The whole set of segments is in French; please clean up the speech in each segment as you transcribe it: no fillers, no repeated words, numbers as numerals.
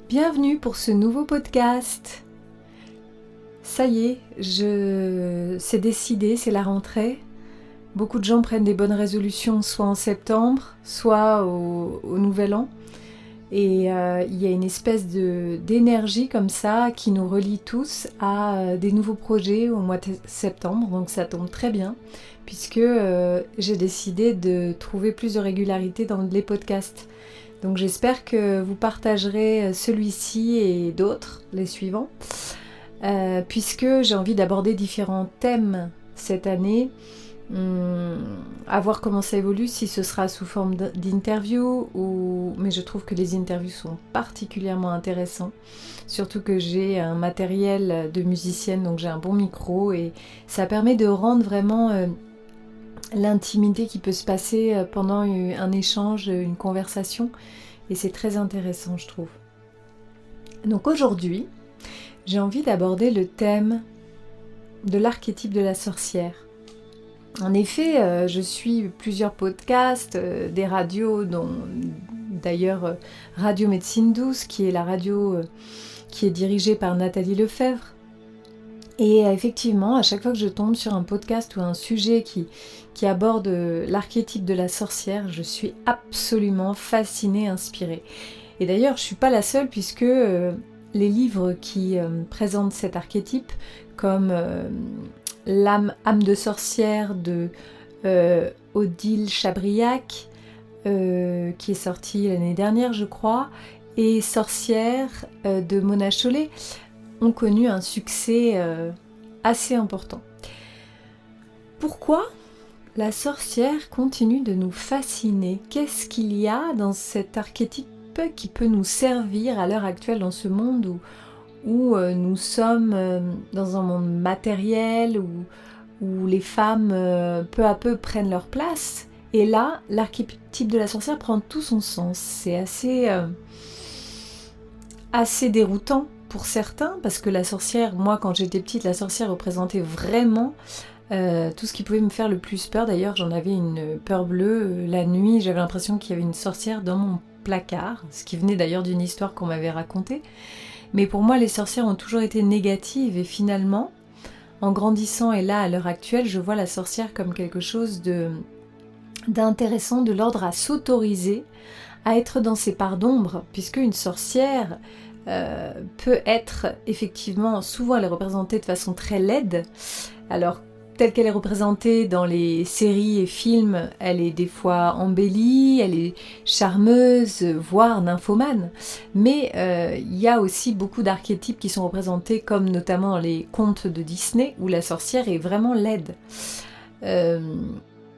Bienvenue pour ce nouveau podcast. Ça y est, c'est décidé, c'est la rentrée. Beaucoup de gens prennent des bonnes résolutions soit en septembre, soit au Nouvel An. Et il y a une espèce d'énergie comme ça qui nous relie tous à des nouveaux projets au mois de septembre. Donc ça tombe très bien puisque j'ai décidé de trouver plus de régularité dans les podcasts. Donc j'espère que vous partagerez celui-ci et d'autres, les suivants, puisque j'ai envie d'aborder différents thèmes cette année, à voir comment ça évolue, si ce sera sous forme d'interview, mais je trouve que les interviews sont particulièrement intéressants, surtout que j'ai un matériel de musicienne, donc j'ai un bon micro, et ça permet de rendre vraiment l'intimité qui peut se passer pendant un échange, une conversation, et c'est très intéressant, je trouve. Donc aujourd'hui, j'ai envie d'aborder le thème de l'archétype de la sorcière. En effet, je suis plusieurs podcasts, des radios, dont d'ailleurs Radio Médecine Douce, qui est la radio qui est dirigée par Nathalie Lefebvre. Et effectivement, à chaque fois que je tombe sur un podcast ou un sujet qui aborde l'archétype de la sorcière, je suis absolument fascinée, inspirée. Et d'ailleurs, je ne suis pas la seule puisque les livres qui présentent cet archétype, comme L'âme de sorcière de Odile Chabriac, qui est sorti l'année dernière, je crois, et Sorcière de Mona Chollet, ont connu un succès assez important. Pourquoi la sorcière continue de nous fasciner? Qu'est-ce qu'il y a dans cet archétype qui peut nous servir à l'heure actuelle dans ce monde où nous sommes dans un monde matériel, où les femmes peu à peu prennent leur place? Et là, l'archétype de la sorcière prend tout son sens. C'est assez déroutant pour certains, parce que la sorcière, moi quand j'étais petite, la sorcière représentait vraiment tout ce qui pouvait me faire le plus peur. D'ailleurs, j'en avais une peur bleue. La nuit, j'avais l'impression qu'il y avait une sorcière dans mon placard, ce qui venait d'ailleurs d'une histoire qu'on m'avait racontée. Mais pour moi, les sorcières ont toujours été négatives, et finalement, en grandissant et là, à l'heure actuelle, je vois la sorcière comme quelque chose d'intéressant, de l'ordre à s'autoriser à être dans ses parts d'ombre, puisque une sorcière peut être effectivement, souvent elle est représentée de façon très laide. Alors telle qu'elle est représentée dans les séries et films, elle est des fois embellie, elle est charmeuse, voire nymphomane, mais il y a aussi beaucoup d'archétypes qui sont représentés, comme notamment dans les contes de Disney, où la sorcière est vraiment laide.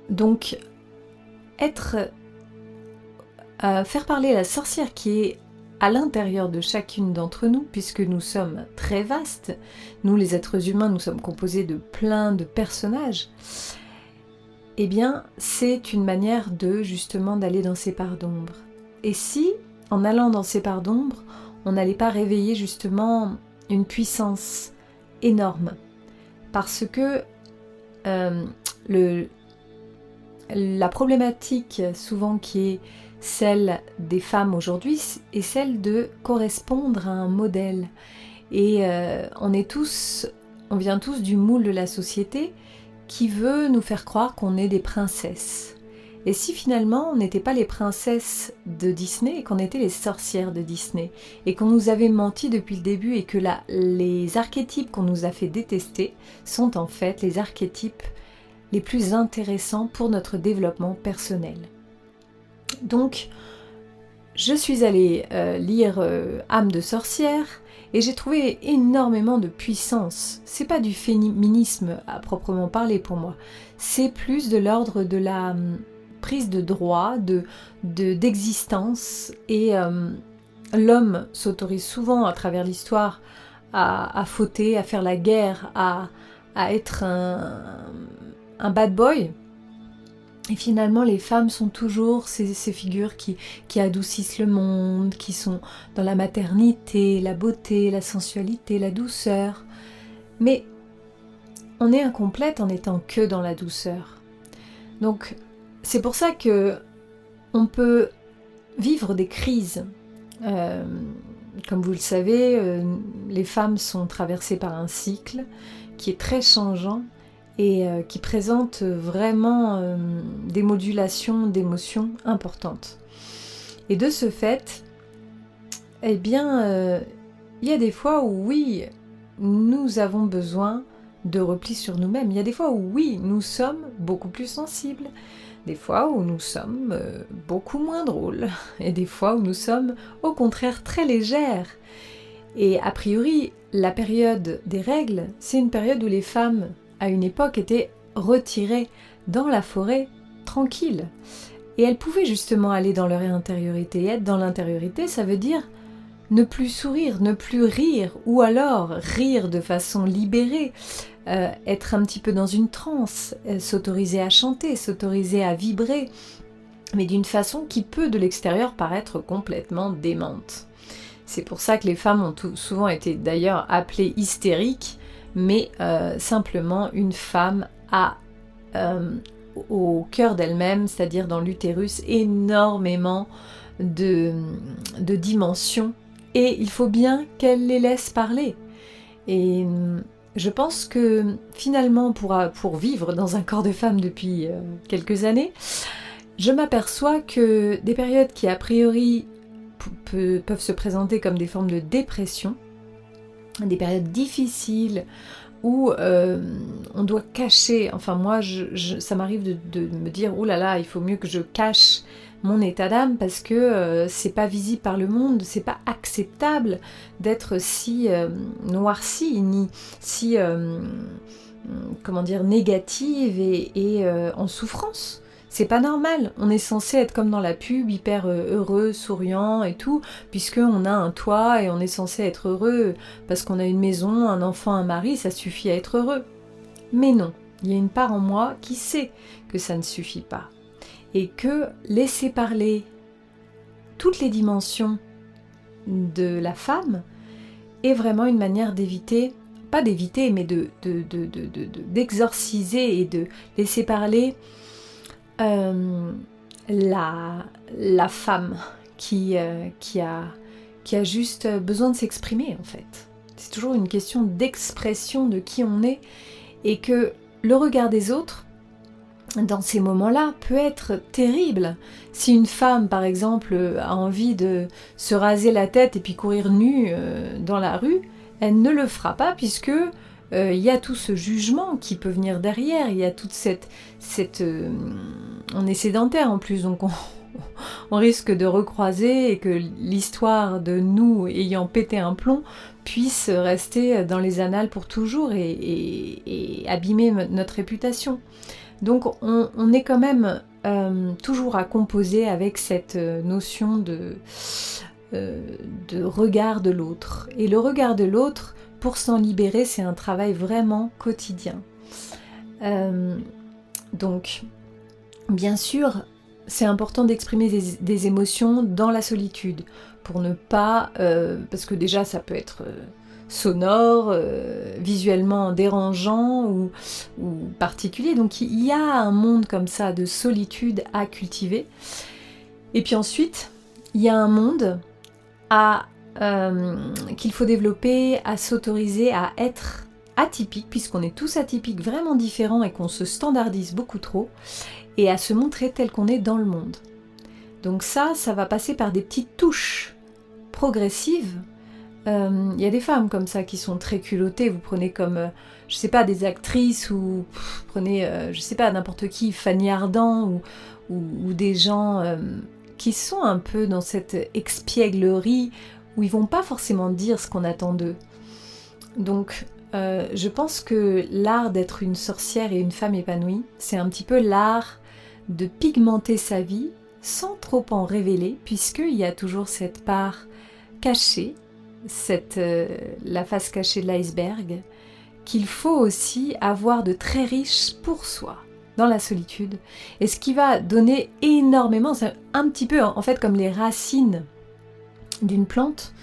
Donc faire parler la sorcière qui est à l'intérieur de chacune d'entre nous, puisque nous sommes très vastes, nous les êtres humains, nous sommes composés de plein de personnages, eh bien c'est une manière justement d'aller dans ces parts d'ombre. Et si, en allant dans ces parts d'ombre, on n'allait pas réveiller justement une puissance énorme, parce que la problématique souvent qui est celle des femmes aujourd'hui est celle de correspondre à un modèle. Et on vient tous du moule de la société qui veut nous faire croire qu'on est des princesses. Et si finalement on n'était pas les princesses de Disney et qu'on était les sorcières de Disney, et qu'on nous avait menti depuis le début, et que les archétypes qu'on nous a fait détester sont en fait les archétypes les plus intéressants pour notre développement personnel. Donc, je suis allée lire Âme de sorcière et j'ai trouvé énormément de puissance. C'est pas du féminisme à proprement parler pour moi, c'est plus de l'ordre de la prise de droit, d'existence et l'homme s'autorise souvent à travers l'histoire à fauter, à faire la guerre, à être un bad boy. Et finalement, les femmes sont toujours ces figures qui adoucissent le monde, qui sont dans la maternité, la beauté, la sensualité, la douceur. Mais on est incomplète en étant que dans la douceur. Donc, c'est pour ça que on peut vivre des crises. Comme vous le savez, les femmes sont traversées par un cycle qui est très changeant et qui présente vraiment des modulations d'émotions importantes. Et de ce fait, eh bien, il y a des fois où oui, nous avons besoin de repli sur nous-mêmes. Il y a des fois où oui, nous sommes beaucoup plus sensibles. Des fois où nous sommes beaucoup moins drôles. Et des fois où nous sommes au contraire très légères. Et a priori, la période des règles, c'est une période où les femmes, à une époque, étaient retirées dans la forêt, tranquilles. Et elles pouvaient justement aller dans leur intériorité. Et être dans l'intériorité, ça veut dire ne plus sourire, ne plus rire, ou alors rire de façon libérée, être un petit peu dans une transe, s'autoriser à chanter, s'autoriser à vibrer, mais d'une façon qui peut de l'extérieur paraître complètement démente. C'est pour ça que les femmes ont souvent été d'ailleurs appelées hystériques, mais simplement une femme a au cœur d'elle-même, c'est-à-dire dans l'utérus, énormément de dimensions, et il faut bien qu'elle les laisse parler. Et je pense que finalement, pour vivre dans un corps de femme depuis quelques années, je m'aperçois que des périodes qui a priori peuvent se présenter comme des formes de dépression, des périodes difficiles où on doit cacher, enfin moi ça m'arrive de me dire « Ouh là là, il faut mieux que je cache mon état d'âme parce que c'est pas visible par le monde, c'est pas acceptable d'être si noircie, ni si négative et en souffrance. C'est pas normal, on est censé être comme dans la pub, hyper heureux, souriant et tout, puisqu'on a un toit et on est censé être heureux parce qu'on a une maison, un enfant, un mari, ça suffit à être heureux. Mais non, il y a une part en moi qui sait que ça ne suffit pas. Et que laisser parler toutes les dimensions de la femme est vraiment une manière d'éviter, pas d'éviter, mais d'exorciser et de laisser parler la femme qui a juste besoin de s'exprimer en fait. C'est toujours une question d'expression de qui on est et que le regard des autres dans ces moments-là peut être terrible. Si une femme, par exemple, a envie de se raser la tête et puis courir nue dans la rue, elle ne le fera pas puisque il y a tout ce jugement qui peut venir derrière, il y a toute cette on est sédentaire en plus, donc on risque de recroiser et que l'histoire de nous ayant pété un plomb puisse rester dans les annales pour toujours et abîmer notre réputation. Donc on est quand même toujours à composer avec cette notion de regard de l'autre. Et le regard de l'autre, pour s'en libérer, c'est un travail vraiment quotidien. Donc, bien sûr, c'est important d'exprimer des émotions dans la solitude, pour ne pas... parce que déjà, ça peut être sonore, visuellement dérangeant ou particulier. Donc, il y a un monde comme ça de solitude à cultiver. Et puis ensuite, il y a un monde qu'il faut développer, à s'autoriser à être atypique, puisqu'on est tous atypiques, vraiment différents et qu'on se standardise beaucoup trop, et à se montrer tel qu'on est dans le monde. Donc ça va passer par des petites touches progressives. Il y a des femmes comme ça qui sont très culottées, vous prenez comme, je sais pas, des actrices ou vous prenez, je sais pas, n'importe qui, Fanny Ardant ou des gens qui sont un peu dans cette expièglerie où ils vont pas forcément dire ce qu'on attend d'eux. Donc je pense que l'art d'être une sorcière et une femme épanouie, c'est un petit peu l'art de pigmenter sa vie sans trop en révéler, puisqu'il y a toujours cette part cachée, la face cachée de l'iceberg, qu'il faut aussi avoir de très riche pour soi, dans la solitude. Et ce qui va donner énormément, c'est un petit peu en fait comme les racines d'une plante,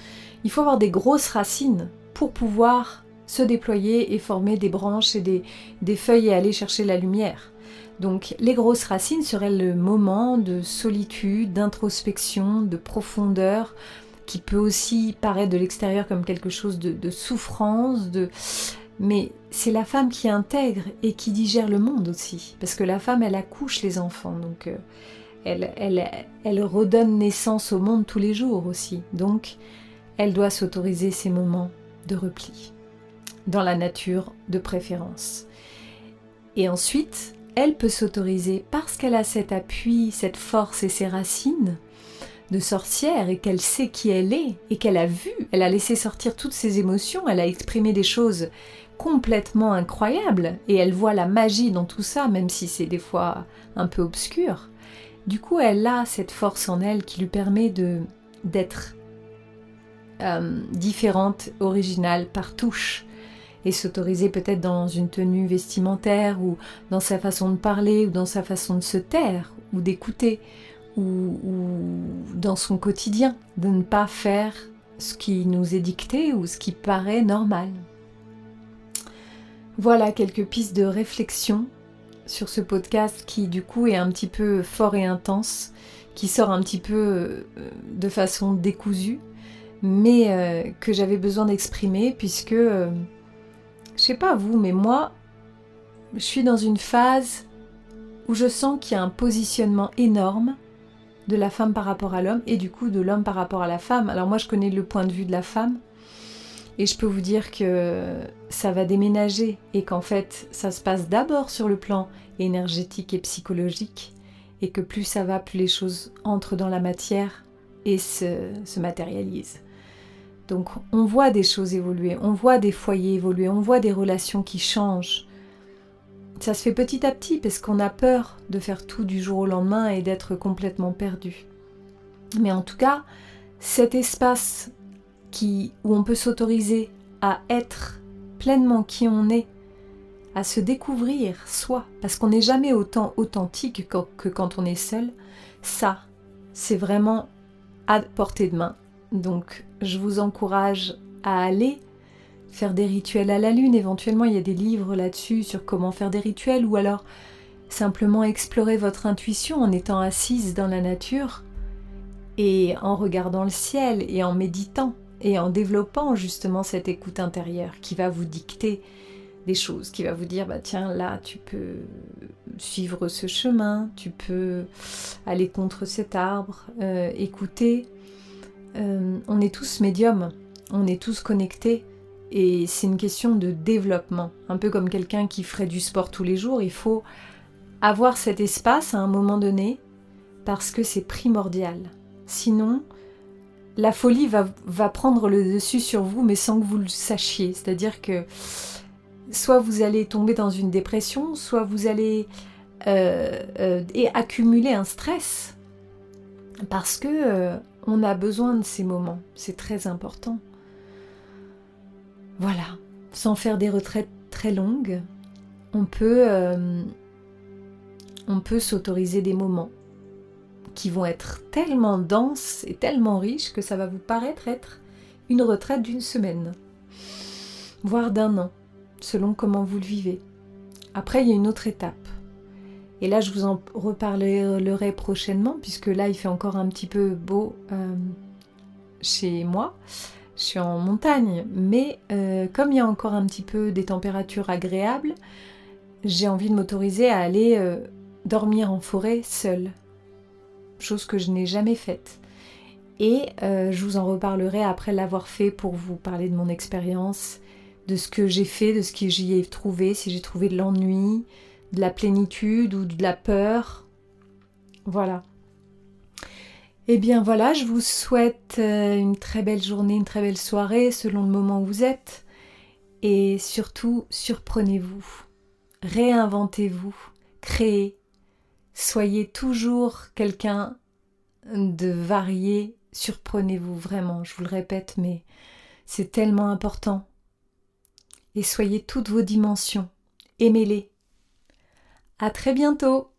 il faut avoir des grosses racines pour pouvoir se déployer et former des branches et des feuilles et aller chercher la lumière. Donc les grosses racines seraient le moment de solitude, d'introspection, de profondeur, qui peut aussi paraître de l'extérieur comme quelque chose de souffrance, mais c'est la femme qui intègre et qui digère le monde aussi, parce que la femme, elle accouche les enfants, donc elle redonne naissance au monde tous les jours aussi, donc elle doit s'autoriser ces moments de repli, dans la nature de préférence. Et ensuite, elle peut s'autoriser, parce qu'elle a cet appui, cette force et ses racines de sorcière, et qu'elle sait qui elle est, et qu'elle a vu, elle a laissé sortir toutes ses émotions, elle a exprimé des choses complètement incroyables, et elle voit la magie dans tout ça, même si c'est des fois un peu obscur. Du coup, elle a cette force en elle qui lui permet d'être différente, originale, par touche, et s'autoriser peut-être dans une tenue vestimentaire, ou dans sa façon de parler, ou dans sa façon de se taire, ou d'écouter, ou dans son quotidien, de ne pas faire ce qui nous est dicté ou ce qui paraît normal. Voilà quelques pistes de réflexion sur ce podcast qui du coup est un petit peu fort et intense, qui sort un petit peu de façon décousue, mais que j'avais besoin d'exprimer puisque, je sais pas vous, mais moi, je suis dans une phase où je sens qu'il y a un positionnement énorme de la femme par rapport à l'homme et du coup de l'homme par rapport à la femme. Alors moi je connais le point de vue de la femme et je peux vous dire que ça va déménager et qu'en fait ça se passe d'abord sur le plan énergétique et psychologique et que plus ça va, plus les choses entrent dans la matière et se matérialisent. Donc on voit des choses évoluer, on voit des foyers évoluer, on voit des relations qui changent. Ça se fait petit à petit parce qu'on a peur de faire tout du jour au lendemain et d'être complètement perdu. Mais en tout cas, cet espace où on peut s'autoriser à être pleinement qui on est, à se découvrir soi, parce qu'on n'est jamais autant authentique que quand on est seul, ça, c'est vraiment à portée de main. Donc, je vous encourage à aller faire des rituels à la lune. Éventuellement, il y a des livres là-dessus sur comment faire des rituels, ou alors simplement explorer votre intuition en étant assise dans la nature et en regardant le ciel et en méditant et en développant justement cette écoute intérieure qui va vous dicter des choses, qui va vous dire bah tiens là tu peux suivre ce chemin, tu peux aller contre cet arbre, écouter. On est tous médiums, on est tous connectés. Et c'est une question de développement. Un peu comme quelqu'un qui ferait du sport tous les jours, il faut avoir cet espace à un moment donné parce que c'est primordial. Sinon, la folie va prendre le dessus sur vous, mais sans que vous le sachiez. C'est-à-dire que soit vous allez tomber dans une dépression, soit vous allez accumuler un stress. Parce que on a besoin de ces moments. C'est très important. Voilà, sans faire des retraites très longues, on peut s'autoriser des moments qui vont être tellement denses et tellement riches que ça va vous paraître être une retraite d'une semaine, voire d'un an, selon comment vous le vivez. Après, il y a une autre étape. Et là, je vous en reparlerai prochainement, puisque là, il fait encore un petit peu beau chez moi. Je suis en montagne, mais comme il y a encore un petit peu des températures agréables, j'ai envie de m'autoriser à aller dormir en forêt seule, chose que je n'ai jamais faite. Et je vous en reparlerai après l'avoir fait pour vous parler de mon expérience, de ce que j'ai fait, de ce que j'y ai trouvé, si j'ai trouvé de l'ennui, de la plénitude ou de la peur. Voilà. Eh bien voilà, je vous souhaite une très belle journée, une très belle soirée selon le moment où vous êtes. Et surtout, surprenez-vous, réinventez-vous, créez. Soyez toujours quelqu'un de varié surprenez-vous vraiment, je vous le répète, mais c'est tellement important. Et soyez toutes vos dimensions, aimez-les. À très bientôt!